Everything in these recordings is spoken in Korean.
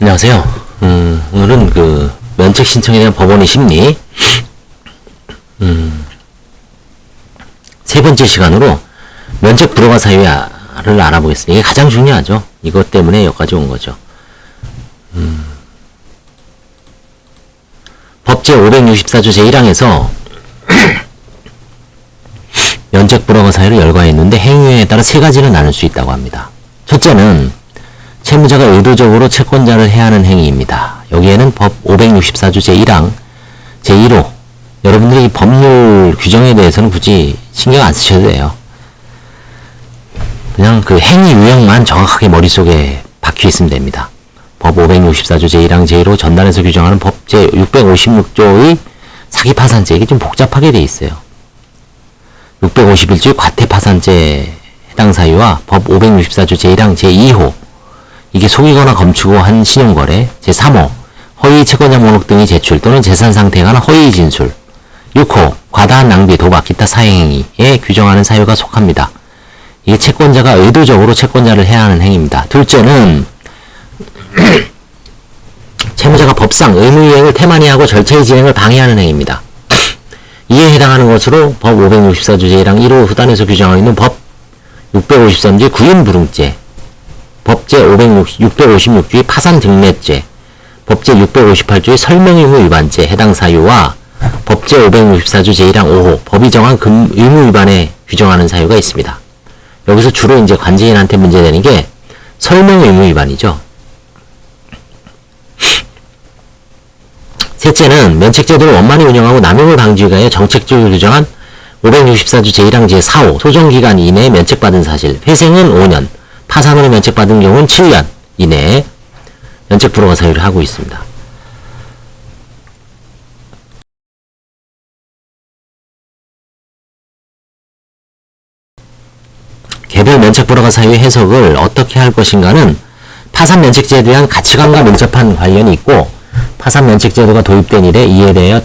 안녕하세요. 오늘은 그 면책 신청에 대한 법원의 심리 세 번째 시간으로 면책 불허가 사유를 알아보겠습니다. 이게 가장 중요하죠. 이것 때문에 여기까지 온 거죠. 법 제564조 제1항에서 면책 불허가 사유를 열거했는데 행위에 따라 세 가지를 나눌 수 있다고 합니다. 첫째는 채무자가 의도적으로 채권자를 해하는 행위입니다. 여기에는 법 564조 제1항 제1호 여러분들이 이 법률 규정에 대해서는 굳이 신경 안 쓰셔도 돼요. 그냥 그 행위 유형만 정확하게 머릿속에 박혀 있으면 됩니다. 법 564조 제1항 제1호 전단에서 규정하는 법 제656조의 사기파산죄, 이게 좀 복잡하게 돼 있어요. 651조의 과태파산죄 해당 사유와 법 564조 제1항 제2호 이게 속이거나 감추고 한 신용거래, 제3호 허위 채권자 목록 등이 제출 또는 재산 상태에 관한 허위 진술, 6호 과다한 낭비, 도박, 기타 사행행위에 규정하는 사유가 속합니다. 이게 채권자가 의도적으로 채권자를 해하는 행위입니다. 둘째는 채무자가 법상 의무이행을 태만히 하고 절차의 진행을 방해하는 행위입니다. 이에 해당하는 것으로 법 564조 제1항 1호 후단에서 규정하고 있는 법 653조의 구인불응죄, 법 제656조의 파산등매죄, 법 제658조의 설명의무 위반죄 해당 사유와 법 제564조 제1항 5호 법이 정한 의무 위반에 규정하는 사유가 있습니다. 여기서 주로 이제 관제인한테 문제되는 게 설명의무 위반이죠. 셋째는 면책제도를 원만히 운영하고 남용을 방지하기 위하여 정책적으로 규정한 564조 제1항 제4호 소정기간 이내에 면책받은 사실, 회생은 5년, 파산으로 면책받은 경우는 7년 이내에 면책 불허가 사유를 하고 있습니다. 개별 면책 불허가 사유의 해석을 어떻게 할 것인가는 파산 면책제도에 대한 가치관과 밀접한 관련이 있고 파산 면책제도가 도입된 이래 이에 대하여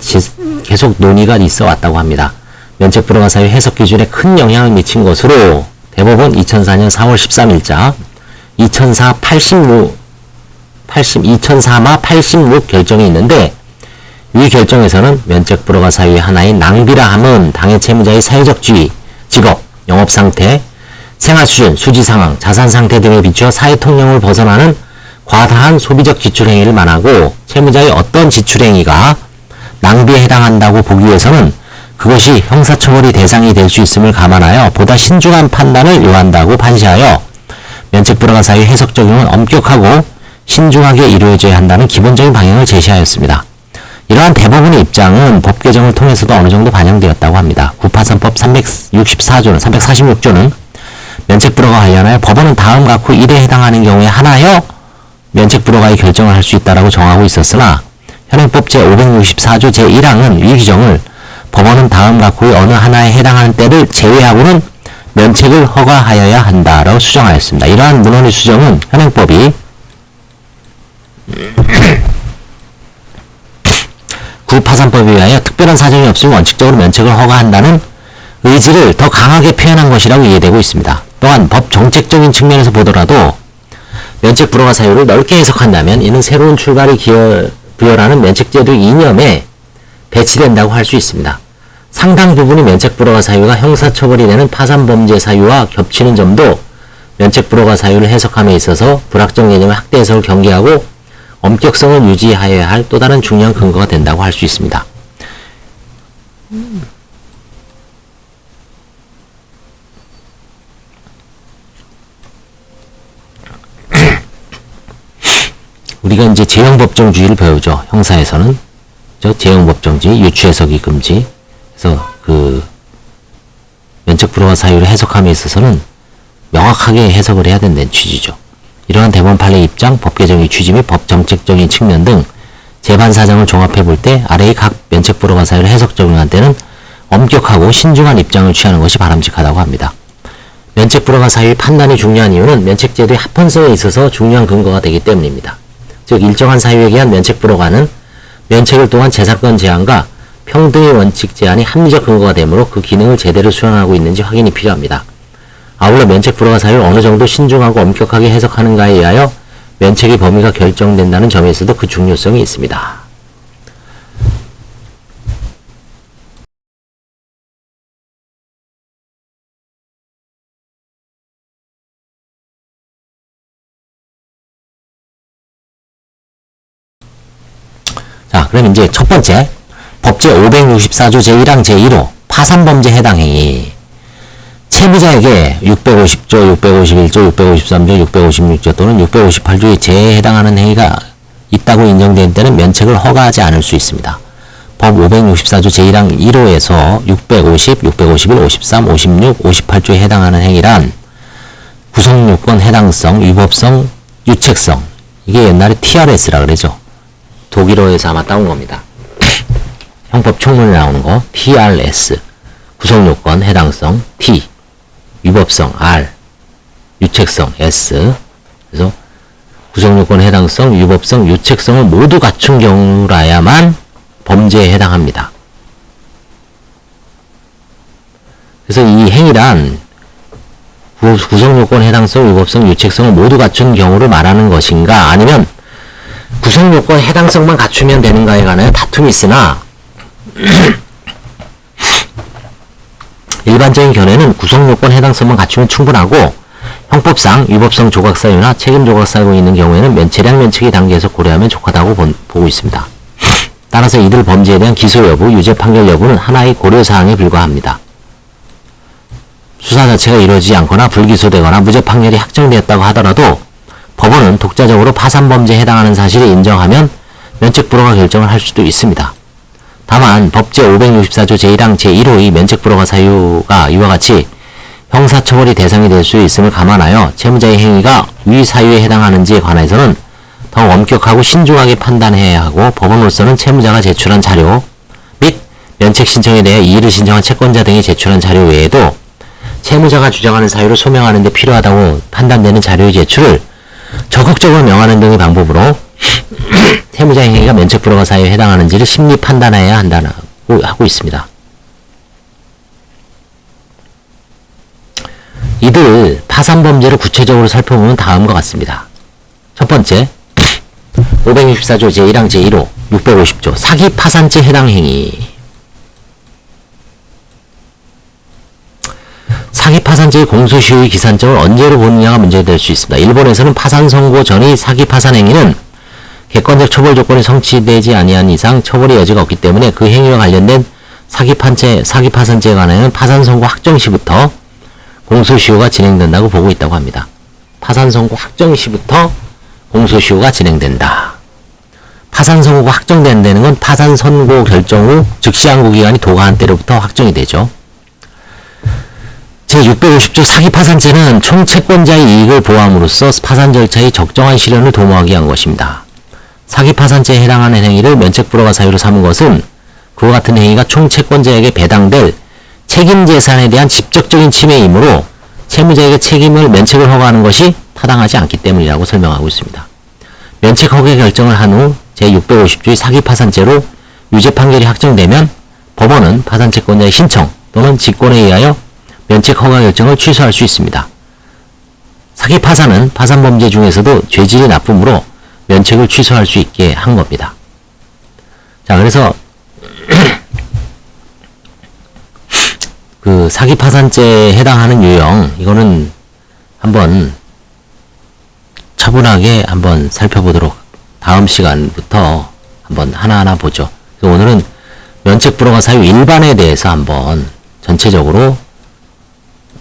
계속 논의가 있어 왔다고 합니다. 면책 불허가 사유 해석 기준에 큰 영향을 미친 것으로 대법원 2004년 4월 13일자 2004마 86 결정이 있는데 이 결정에서는 면책 불허가 사유의 하나인 낭비라 함은 당해 채무자의 사회적 지위, 직업, 영업상태, 생활수준, 수지상황, 자산상태 등에 비추어 사회통념을 벗어나는 과다한 소비적 지출행위를 말하고 채무자의 어떤 지출행위가 낭비에 해당한다고 보기 위해서는 그것이 형사처벌의 대상이 될 수 있음을 감안하여 보다 신중한 판단을 요한다고 판시하여 면책 불허가 사유 해석 적용은 엄격하고 신중하게 이루어져야 한다는 기본적인 방향을 제시하였습니다. 이러한 대법원의 입장은 법 개정을 통해서도 어느 정도 반영되었다고 합니다. 구파산법 346조는 면책 불허가 관련하여 법원은 다음 각후 1에 해당하는 경우에 하나여 면책 불허가의 결정을 할 수 있다라고 정하고 있었으나 현행법 제564조 제1항은 이 규정을 법원은 다음 각후의 어느 하나에 해당하는 때를 제외하고는 면책을 허가하여야 한다라고 수정하였습니다. 이러한 문헌의 수정은 현행법이 구파산법에 의하여 특별한 사정이 없으면 원칙적으로 면책을 허가한다는 의지를 더 강하게 표현한 것이라고 이해되고 있습니다. 또한 법 정책적인 측면에서 보더라도 면책 불허가 사유를 넓게 해석한다면 이는 새로운 출발이 부여라는 면책제도 이념에 배치된다고 할 수 있습니다. 상당 부분의 면책 불허가 사유가 형사처벌이 되는 파산범죄 사유와 겹치는 점도 면책 불허가 사유를 해석함에 있어서 불확정 개념의 확대 해석을 경계하고 엄격성을 유지하여야 할 또 다른 중요한 근거가 된다고 할 수 있습니다. 우리가 이제 재형법정주의를 배우죠. 형사에서는 재형법정주의, 유추해석이 금지. 그래서 그 면책 불허가 사유를 해석함에 있어서는 명확하게 해석을 해야 된다는 취지죠. 이러한 대법원 판례 입장, 법 개정의 취지 및 법 정책적인 측면 등 재반 사정을 종합해 볼 때 아래의 각 면책 불허가 사유를 해석 적용할 때는 엄격하고 신중한 입장을 취하는 것이 바람직하다고 합니다. 면책 불허가 사유의 판단이 중요한 이유는 면책제도의 합헌성에 있어서 중요한 근거가 되기 때문입니다. 즉 일정한 사유에 의한 면책 불허가는 면책을 통한 재산권 제한과 평등의 원칙 제한이 합리적 근거가 되므로 그 기능을 제대로 수행하고 있는지 확인이 필요합니다. 아울러 면책 불허가 사유를 어느 정도 신중하고 엄격하게 해석하는가에 의하여 면책의 범위가 결정된다는 점에서도 그 중요성이 있습니다. 자, 그럼 이제 첫 번째 법제 564조 제1항 제1호 파산범죄 해당 행위. 채무자에게 650조, 651조, 653조, 656조 또는 658조의 제에 해당하는 행위가 있다고 인정된 때는 면책을 허가하지 않을 수 있습니다. 법 564조 제1항 1호에서 650, 651, 53, 56, 58조에 해당하는 행위란 구성요건, 해당성, 위법성, 유책성. 이게 옛날에 TRS라 그러죠. 독일어에서 아마 따온 겁니다. 형법 총론에 나오는 거 TRS. 구성요건, 해당성 T. 위법성 R. 유책성 S. 그래서 구성요건, 해당성, 위법성, 유책성을 모두 갖춘 경우라야만 범죄에 해당합니다. 그래서 이 행위란 구성요건, 해당성, 위법성, 유책성을 모두 갖춘 경우를 말하는 것인가, 아니면 구성요건, 해당성만 갖추면 되는가에 관한 다툼이 있으나 일반적인 견해는 구성요건, 해당성만 갖추면 충분하고 형법상 위법성 조각사유나 책임 조각사유가 있는 경우에는 면체량 면책의 단계에서 고려하면 족하다고 보고 있습니다. 따라서 이들 범죄에 대한 기소 여부, 유죄 판결 여부는 하나의 고려사항에 불과합니다. 수사 자체가 이루어지지 않거나 불기소되거나 무죄 판결이 확정되었다고 하더라도 법원은 독자적으로 파산범죄에 해당하는 사실을 인정하면 면책 불허가 결정을 할 수도 있습니다. 다만 법제 564조 제1항 제1호의 면책 불허가 사유가 이와 같이 형사처벌이 대상이 될 수 있음을 감안하여 채무자의 행위가 위 사유에 해당하는지에 관해서는 더 엄격하고 신중하게 판단해야 하고, 법원으로서는 채무자가 제출한 자료 및 면책 신청에 대해 이의를 신청한 채권자 등이 제출한 자료 외에도 채무자가 주장하는 사유를 소명하는 데 필요하다고 판단되는 자료의 제출을 적극적으로 명하는 등의 방법으로 채무자의 행위가 면책 불허가 사유에 해당하는지를 심리 판단해야 한다고 하고 있습니다. 이들 파산범죄를 구체적으로 살펴보면 다음과 같습니다. 첫 번째, 564조 제1항 제1호 650조 사기 파산죄 해당 행위. 사기 파산죄의 공소시효의 기산점을 언제로 보느냐가 문제될 수 있습니다. 일본에서는 파산 선고 전의 사기 파산 행위는 객관적 처벌 조건이 성취되지 아니한 이상 처벌의 여지가 없기 때문에 그 행위와 관련된 사기 파산죄에 관하여는 파산 선고 확정 시부터 공소시효가 진행된다고 보고 있다고 합니다. 파산 선고 확정 시부터 공소시효가 진행된다. 파산 선고가 확정된다는 건 파산 선고 결정 후 즉시 항고 기간이 도과한 때로부터 확정이 되죠. 제650조 사기 파산죄는 총 채권자의 이익을 보호함으로써 파산 절차의 적정한 실현을 도모하기 위한 것입니다. 사기 파산죄에 해당하는 행위를 면책 불허가 사유로 삼은 것은 그와 같은 행위가 총 채권자에게 배당될 책임 재산에 대한 직접적인 침해이므로 채무자에게 책임을 면책을 허가하는 것이 타당하지 않기 때문이라고 설명하고 있습니다. 면책 허가 결정을 한 후 제650조의 사기 파산죄로 유죄 판결이 확정되면 법원은 파산 채권자의 신청 또는 직권에 의하여 면책 허가 결정을 취소할 수 있습니다. 사기 파산은 파산 범죄 중에서도 죄질이 나쁨으로 면책을 취소할 수 있게 한 겁니다. 자, 그래서 그 사기 파산죄에 해당하는 유형, 이거는 한번 차분하게 한번 살펴보도록, 다음 시간부터 한번 하나하나 보죠. 그래서 오늘은 면책 불허가 사유 일반에 대해서 한번 전체적으로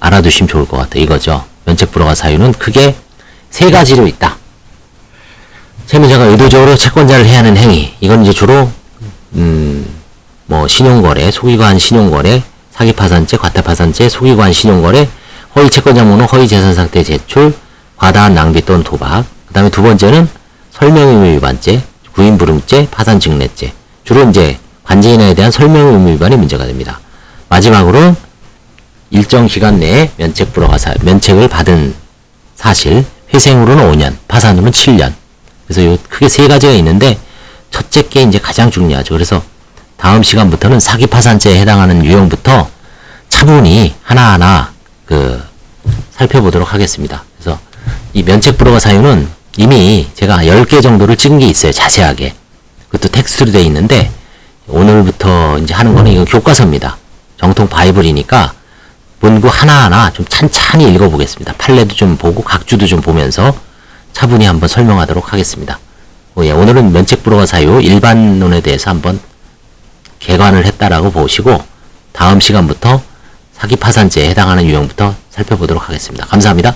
알아두시면 좋을 것 같아요. 이거죠. 면책 불허가 사유는 크게 세 가지로 있다. 채무자가 의도적으로 채권자를 해하는 행위. 이건 이제 주로 뭐 신용거래, 속이관 신용거래, 사기파산죄, 과태파산죄, 속이관 신용거래, 허위 채권자번호, 허위 재산상태 제출, 과다한 낭비 또는 도박. 그 다음에 두 번째는 설명의무 위반죄, 구인불응죄, 파산증례죄. 주로 이제 관제인에 대한 설명의무 위반이 문제가 됩니다. 마지막으로 일정 기간 내에 면책을 받은 사실, 회생으로는 5년, 파산으로는 7년. 그래서 요 크게 세 가지가 있는데 첫째 게 이제 가장 중요하죠. 그래서 다음 시간부터는 사기 파산죄에 해당하는 유형부터 차분히 하나하나 살펴보도록 하겠습니다. 그래서 이 면책 불허가 사유는 이미 제가 10개 정도를 찍은 게 있어요. 자세하게. 그것도 텍스트로 되어 있는데, 오늘부터 이제 하는 거는 이건 교과서입니다. 정통 바이블이니까 문구 하나하나 좀 찬찬히 읽어보겠습니다. 판례도 좀 보고 각주도 좀 보면서 차분히 한번 설명하도록 하겠습니다. 오늘은 면책 불허화 사유 일반론에 대해서 한번 개관을 했다라고 보시고 다음 시간부터 사기파산죄에 해당하는 유형부터 살펴보도록 하겠습니다. 감사합니다.